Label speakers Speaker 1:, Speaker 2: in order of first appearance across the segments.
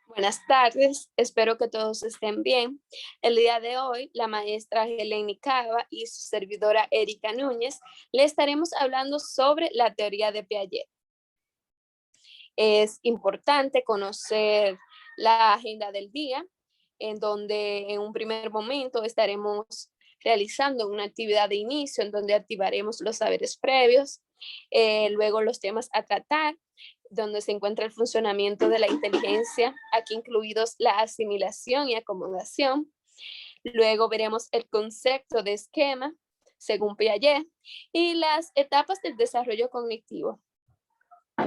Speaker 1: Buenas tardes, espero que todos estén bien. El día de hoy, la maestra Helene Cava y su servidora Erika Núñez le estaremos hablando sobre la teoría de Piaget. Es importante conocer la agenda del día, en donde en un primer momento estaremos realizando una actividad de inicio en donde activaremos los saberes previos, luego los temas a tratar, donde se encuentra el funcionamiento de la inteligencia, aquí incluidos la asimilación y acomodación. Luego veremos el concepto de esquema, según Piaget, y las etapas del desarrollo cognitivo.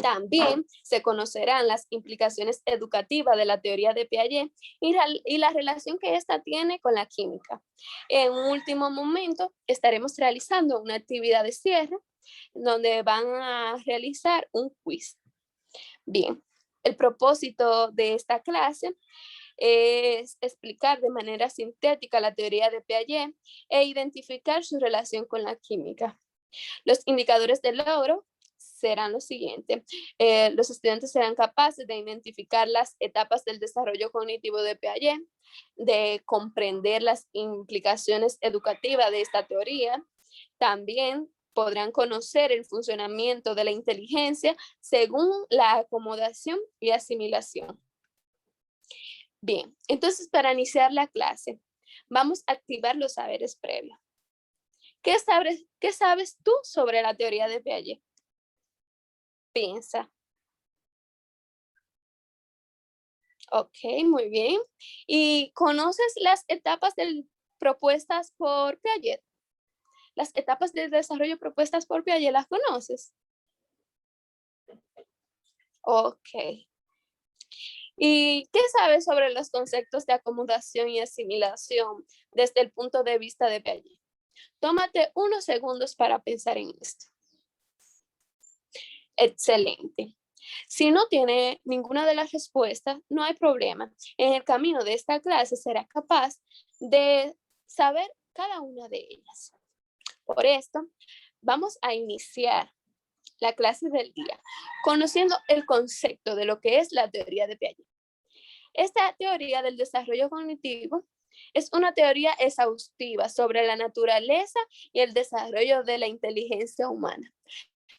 Speaker 1: También se conocerán las implicaciones educativas de la teoría de Piaget y la relación que ésta tiene con la química. En un último momento estaremos realizando una actividad de cierre donde van a realizar un quiz. Bien, el propósito de esta clase es explicar de manera sintética la teoría de Piaget e identificar su relación con la química. Los indicadores de logro serán los siguientes. Los estudiantes serán capaces de identificar las etapas del desarrollo cognitivo de Piaget, de comprender las implicaciones educativas de esta teoría. También podrán conocer el funcionamiento de la inteligencia según la acomodación y asimilación. Bien, entonces para iniciar la clase, vamos a activar los saberes previos. ¿Qué sabes tú sobre la teoría de Piaget? Piensa. Ok, muy bien. ¿Y conoces las etapas propuestas por Piaget? Las etapas de desarrollo propuestas por Piaget, ¿las conoces? Ok. ¿Y qué sabes sobre los conceptos de acomodación y asimilación desde el punto de vista de Piaget? Tómate unos segundos para pensar en esto. Excelente. Si no tiene ninguna de las respuestas, no hay problema. En el camino de esta clase será capaz de saber cada una de ellas. Por esto, vamos a iniciar la clase del día conociendo el concepto de lo que es la teoría de Piaget. Esta teoría del desarrollo cognitivo es una teoría exhaustiva sobre la naturaleza y el desarrollo de la inteligencia humana.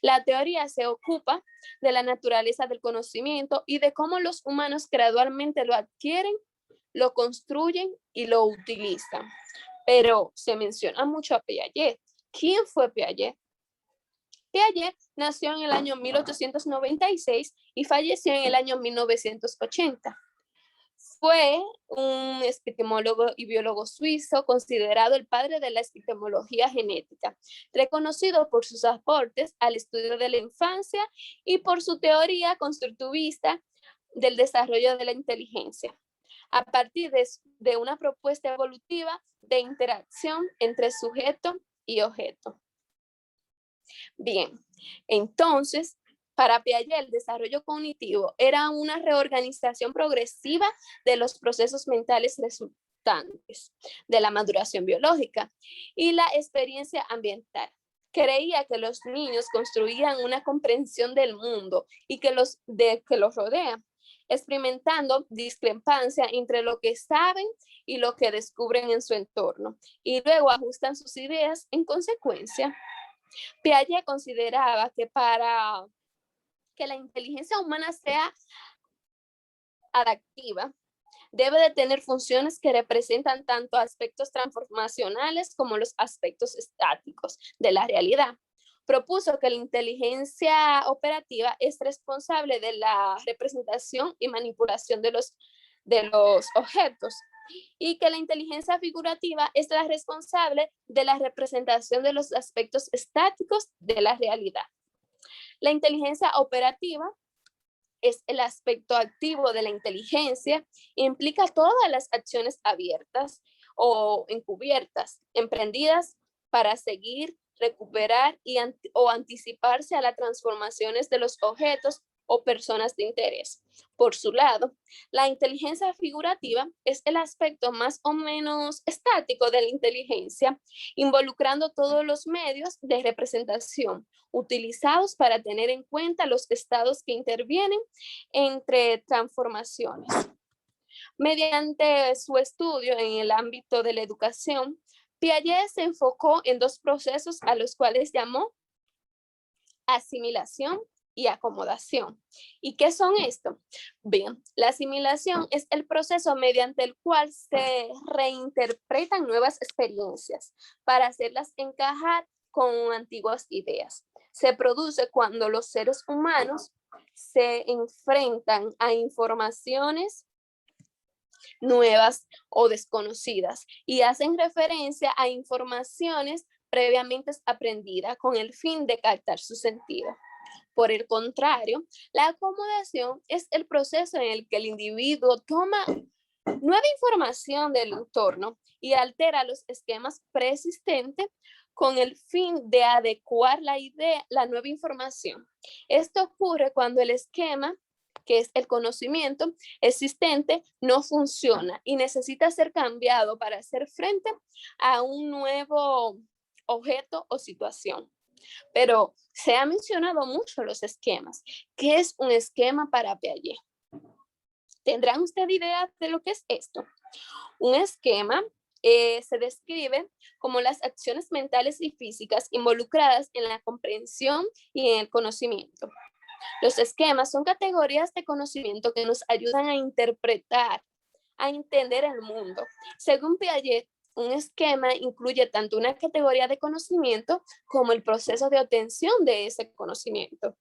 Speaker 1: La teoría se ocupa de la naturaleza del conocimiento y de cómo los humanos gradualmente lo adquieren, lo construyen y lo utilizan. Pero se menciona mucho a Piaget. ¿Quién fue Piaget? Piaget nació en el año 1896 y falleció en el año 1980. Fue un epistemólogo y biólogo suizo considerado el padre de la epistemología genética, reconocido por sus aportes al estudio de la infancia y por su teoría constructivista del desarrollo de la inteligencia, a partir de una propuesta evolutiva de interacción entre sujeto y objeto. Bien, entonces, para Piaget, el desarrollo cognitivo era una reorganización progresiva de los procesos mentales resultantes de la maduración biológica y la experiencia ambiental. Creía que los niños construían una comprensión del mundo y que los rodean, experimentando discrepancia entre lo que saben y lo que descubren en su entorno, y luego ajustan sus ideas en consecuencia. Piaget consideraba que para que la inteligencia humana sea adaptiva, debe de tener funciones que representan tanto aspectos transformacionales como los aspectos estáticos de la realidad. Propuso que la inteligencia operativa es responsable de la representación y manipulación de los objetos, y que la inteligencia figurativa es la responsable de la representación de los aspectos estáticos de la realidad. La inteligencia operativa es el aspecto activo de la inteligencia, implica todas las acciones abiertas o encubiertas, emprendidas para seguir, recuperar o anticiparse a las transformaciones de los objetos o personas de interés. Por su lado, la inteligencia figurativa es el aspecto más o menos estático de la inteligencia, involucrando todos los medios de representación utilizados para tener en cuenta los estados que intervienen entre transformaciones. Mediante su estudio en el ámbito de la educación, Piaget se enfocó en dos procesos a los cuales llamó asimilación y acomodación. ¿Y qué son esto? Bien, la asimilación es el proceso mediante el cual se reinterpretan nuevas experiencias para hacerlas encajar con antiguas ideas. Se produce cuando los seres humanos se enfrentan a informaciones nuevas o desconocidas y hacen referencia a informaciones previamente aprendidas con el fin de captar su sentido. Por el contrario, la acomodación es el proceso en el que el individuo toma nueva información del entorno y altera los esquemas preexistentes con el fin de adecuar la nueva información. Esto ocurre cuando el esquema, que es el conocimiento existente, no funciona y necesita ser cambiado para hacer frente a un nuevo objeto o situación. Pero se ha mencionado mucho los esquemas. ¿Qué es un esquema para Piaget? ¿Tendrán ustedes idea de lo que es esto? Un esquema se describe como las acciones mentales y físicas involucradas en la comprensión y en el conocimiento. Los esquemas son categorías de conocimiento que nos ayudan a interpretar, a entender el mundo. Según Piaget, un esquema incluye tanto una categoría de conocimiento como el proceso de obtención de ese conocimiento.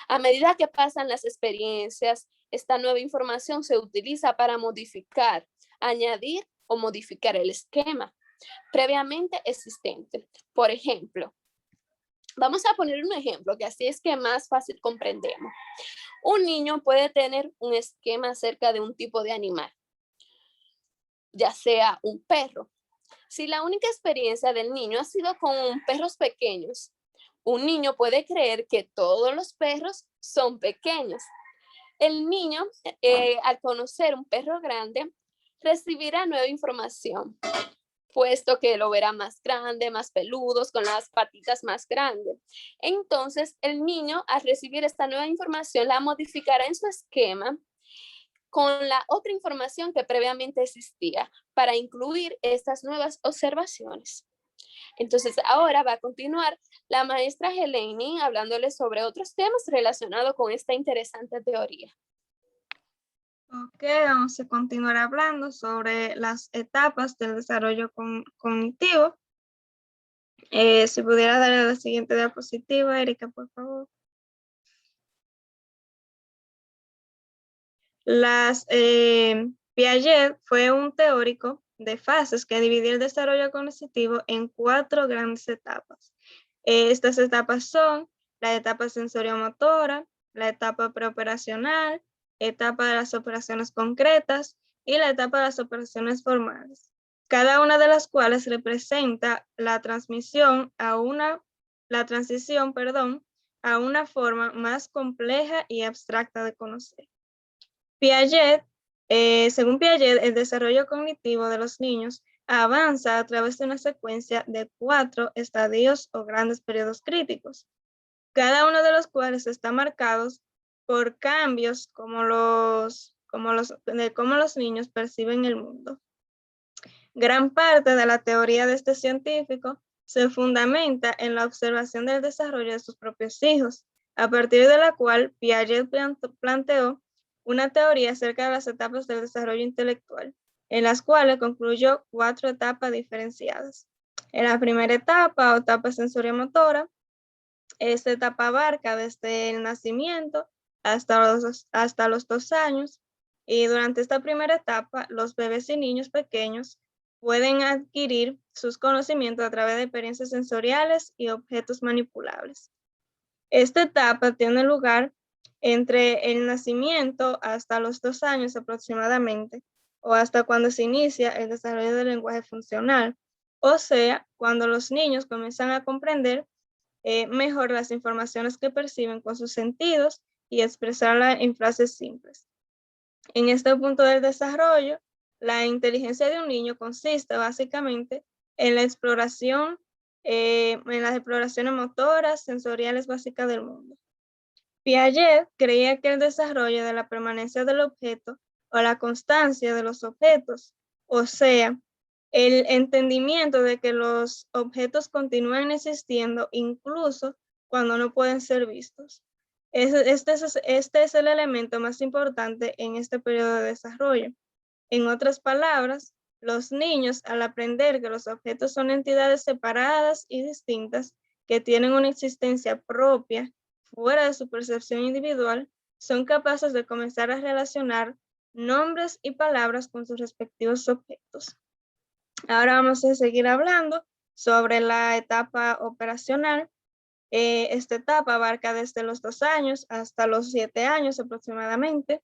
Speaker 1: A medida que pasan las experiencias, esta nueva información se utiliza para modificar, añadir o modificar el esquema previamente existente. Por ejemplo, vamos a poner un ejemplo que así es que más fácil comprendemos. Un niño puede tener un esquema acerca de un tipo de animal, ya sea un perro. Si la única experiencia del niño ha sido con perros pequeños, un niño puede creer que todos los perros son pequeños. El niño, al conocer un perro grande, recibirá nueva información, puesto que lo verá más grande, más peludos, con las patitas más grandes. Entonces, el niño, al recibir esta nueva información, la modificará en su esquema con la otra información que previamente existía para incluir estas nuevas observaciones. Entonces, ahora va a continuar la maestra Helene hablándoles sobre otros temas relacionados con esta interesante teoría.
Speaker 2: Ok, vamos a continuar hablando sobre las etapas del desarrollo cognitivo. Si pudiera darle la siguiente diapositiva, Erika, por favor. Piaget fue un teórico de fases que dividió el desarrollo cognitivo en 4 grandes etapas. Estas etapas son la etapa sensoriomotora, la etapa preoperacional, etapa de las operaciones concretas y la etapa de las operaciones formales, cada una de las cuales representa la transición a una forma más compleja y abstracta de conocer. Según Piaget, el desarrollo cognitivo de los niños avanza a través de una secuencia de 4 estadios o grandes periodos críticos, cada uno de los cuales está marcados por cambios de cómo los niños perciben el mundo. Gran parte de la teoría de este científico se fundamenta en la observación del desarrollo de sus propios hijos, a partir de la cual Piaget planteó una teoría acerca de las etapas del desarrollo intelectual, en las cuales concluyó 4 etapas diferenciadas. En la primera etapa, o etapa sensoriomotora, esta etapa abarca desde el nacimiento hasta los 2 años, y durante esta primera etapa, los bebés y niños pequeños pueden adquirir sus conocimientos a través de experiencias sensoriales y objetos manipulables. Esta etapa tiene lugar entre el nacimiento hasta los 2 años aproximadamente, o hasta cuando se inicia el desarrollo del lenguaje funcional, o sea, cuando los niños comienzan a comprender mejor las informaciones que perciben con sus sentidos y expresarlas en frases simples. En este punto del desarrollo, la inteligencia de un niño consiste básicamente en las exploraciones motoras, sensoriales básicas del mundo. Piaget creía que el desarrollo de la permanencia del objeto o la constancia de los objetos, o sea, el entendimiento de que los objetos continúan existiendo incluso cuando no pueden ser vistos. Este es el elemento más importante en este periodo de desarrollo. En otras palabras, los niños, al aprender que los objetos son entidades separadas y distintas, que tienen una existencia propia fuera de su percepción individual, son capaces de comenzar a relacionar nombres y palabras con sus respectivos objetos. Ahora vamos a seguir hablando sobre la etapa operacional. Esta etapa abarca desde los 2 años hasta los 7 años aproximadamente.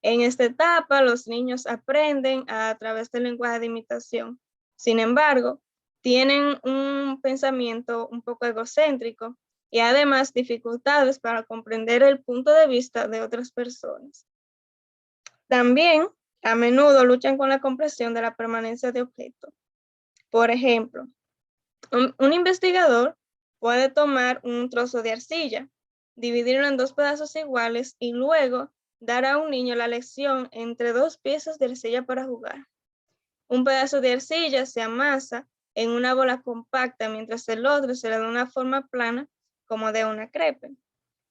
Speaker 2: En esta etapa, los niños aprenden a través del lenguaje de imitación. Sin embargo, tienen un pensamiento un poco egocéntrico y además dificultades para comprender el punto de vista de otras personas. También, a menudo luchan con la comprensión de la permanencia de objetos. Por ejemplo, un investigador puede tomar un trozo de arcilla, dividirlo en 2 pedazos iguales y luego dar a un niño la elección entre 2 piezas de arcilla para jugar. Un pedazo de arcilla se amasa en una bola compacta, mientras el otro se le da una forma plana como de una crepe.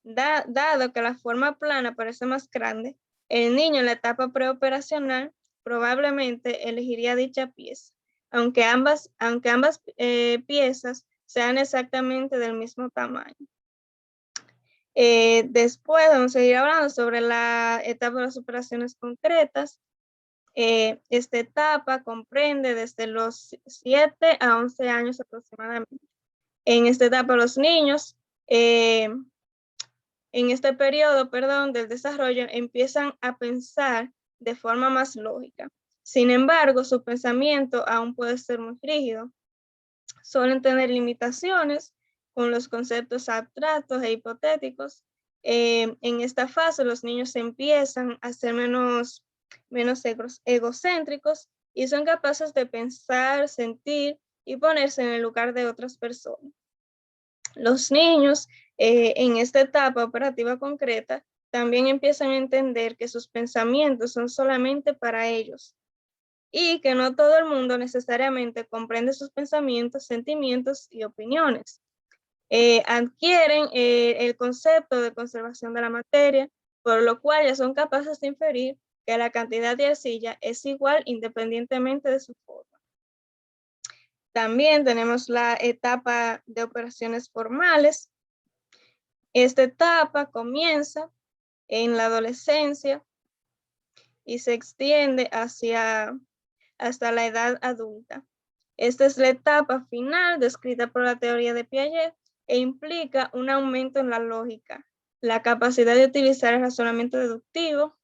Speaker 2: Dado que la forma plana parece más grande, el niño en la etapa preoperacional probablemente elegiría dicha pieza, aunque ambas piezas sean exactamente del mismo tamaño. Después vamos a seguir hablando sobre la etapa de las operaciones concretas. Esta etapa comprende desde los 7 a 11 años aproximadamente. En esta etapa los niños, en este periodo, del desarrollo, empiezan a pensar de forma más lógica. Sin embargo, su pensamiento aún puede ser muy rígido. Suelen tener limitaciones con los conceptos abstractos e hipotéticos. En esta fase los niños empiezan a ser menos egocéntricos y son capaces de pensar, sentir y ponerse en el lugar de otras personas. Los niños en esta etapa operativa concreta también empiezan a entender que sus pensamientos son solamente para ellos y que no todo el mundo necesariamente comprende sus pensamientos, sentimientos y opiniones. Adquieren el concepto de conservación de la materia, por lo cual ya son capaces de inferir que la cantidad de arcilla es igual independientemente de su forma. También tenemos la etapa de operaciones formales. Esta etapa comienza en la adolescencia y se extiende hasta la edad adulta. Esta es la etapa final descrita por la teoría de Piaget e implica un aumento en la lógica, la capacidad de utilizar el razonamiento deductivo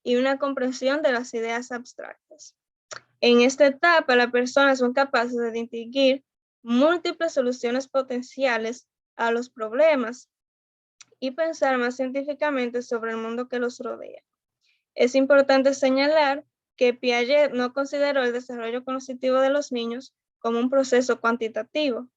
Speaker 2: y una comprensión de las ideas abstractas. En esta etapa, las personas son capaces de distinguir múltiples soluciones potenciales a los problemas y pensar más científicamente sobre el mundo que los rodea. Es importante señalar que Piaget no consideró el desarrollo cognitivo de los niños como un proceso cuantitativo.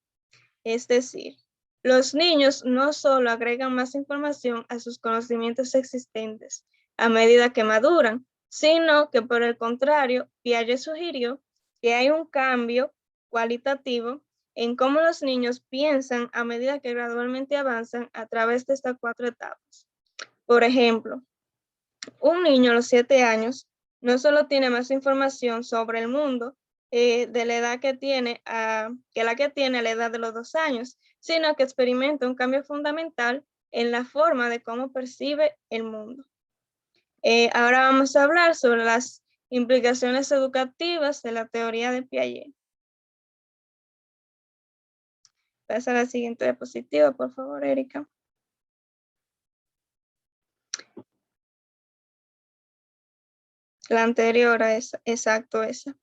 Speaker 2: Es decir, los niños no solo agregan más información a sus conocimientos existentes a medida que maduran, sino que por el contrario, Piaget sugirió que hay un cambio cualitativo en cómo los niños piensan a medida que gradualmente avanzan a través de estas 4 etapas. Por ejemplo, un niño a los 7 años no solo tiene más información sobre el mundo de la edad que tiene que la que tiene a la edad de los 2 años, sino que experimenta un cambio fundamental en la forma de cómo percibe el mundo. Ahora vamos a hablar sobre las implicaciones educativas de la teoría de Piaget. Pasa a la siguiente diapositiva, por favor, Erika. La anterior a esa, exacto esa.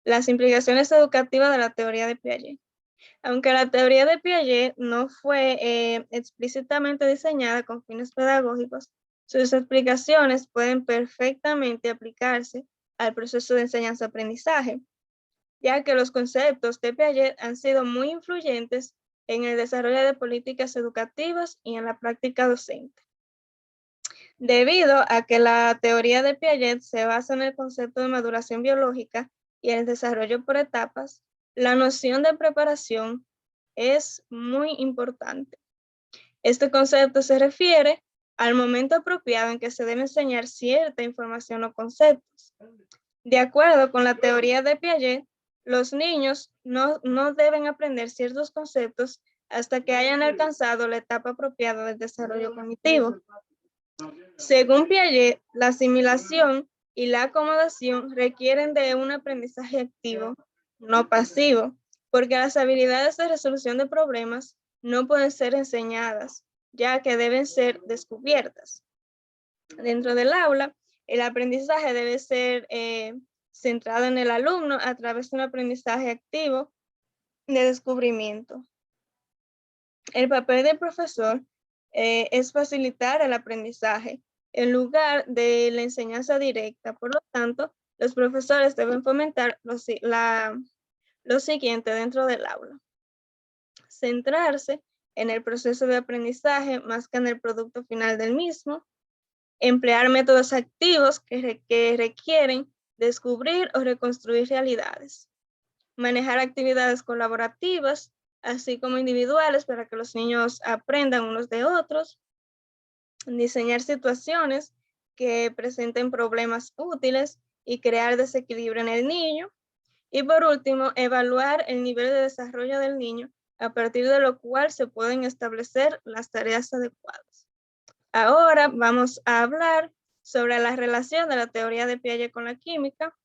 Speaker 2: Las implicaciones educativas de la teoría de Piaget. Aunque la teoría de Piaget no fue explícitamente diseñada con fines pedagógicos, sus explicaciones pueden perfectamente aplicarse al proceso de enseñanza-aprendizaje, ya que los conceptos de Piaget han sido muy influyentes en el desarrollo de políticas educativas y en la práctica docente. Debido a que la teoría de Piaget se basa en el concepto de maduración biológica y el desarrollo por etapas, la noción de preparación es muy importante. Este concepto se refiere al momento apropiado en que se debe enseñar cierta información o conceptos. De acuerdo con la teoría de Piaget, los niños no deben aprender ciertos conceptos hasta que hayan alcanzado la etapa apropiada del desarrollo cognitivo. Según Piaget, la asimilación y la acomodación requieren de un aprendizaje activo, no pasivo, porque las habilidades de resolución de problemas no pueden ser enseñadas, ya que deben ser descubiertas. Dentro del aula, el aprendizaje debe ser centrado en el alumno a través de un aprendizaje activo de descubrimiento. El papel del profesor es facilitar el aprendizaje en lugar de la enseñanza directa. Por lo tanto, los profesores deben fomentar lo siguiente dentro del aula. Centrarse en el proceso de aprendizaje más que en el producto final del mismo. Emplear métodos activos que requieren descubrir o reconstruir realidades. Manejar actividades colaborativas, así como individuales, para que los niños aprendan unos de otros. Diseñar situaciones que presenten problemas útiles y crear desequilibrio en el niño. Y por último, evaluar el nivel de desarrollo del niño, a partir de lo cual se pueden establecer las tareas adecuadas. Ahora vamos a hablar sobre la relación de la teoría de Piaget con la química,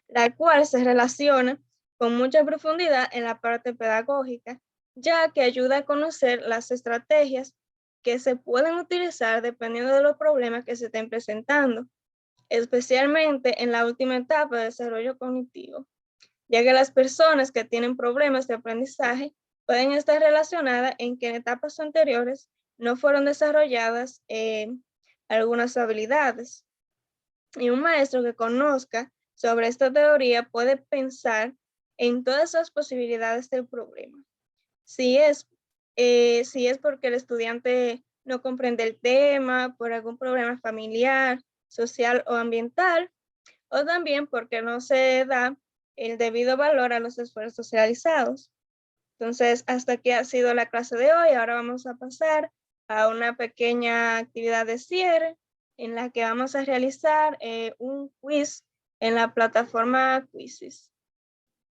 Speaker 2: la cual se relaciona con mucha profundidad en la parte pedagógica, ya que ayuda a conocer las estrategias que se pueden utilizar dependiendo de los problemas que se estén presentando, especialmente en la última etapa de desarrollo cognitivo, ya que las personas que tienen problemas de aprendizaje pueden estar relacionadas en que en etapas anteriores no fueron desarrolladas algunas habilidades. Y un maestro que conozca sobre esta teoría puede pensar en todas las posibilidades del problema. Si es porque el estudiante no comprende el tema, por algún problema familiar, social o ambiental, o también porque no se da el debido valor a los esfuerzos realizados. Entonces, hasta aquí ha sido la clase de hoy. Ahora vamos a pasar a una pequeña actividad de cierre en la que vamos a realizar un quiz en la plataforma Quizzes.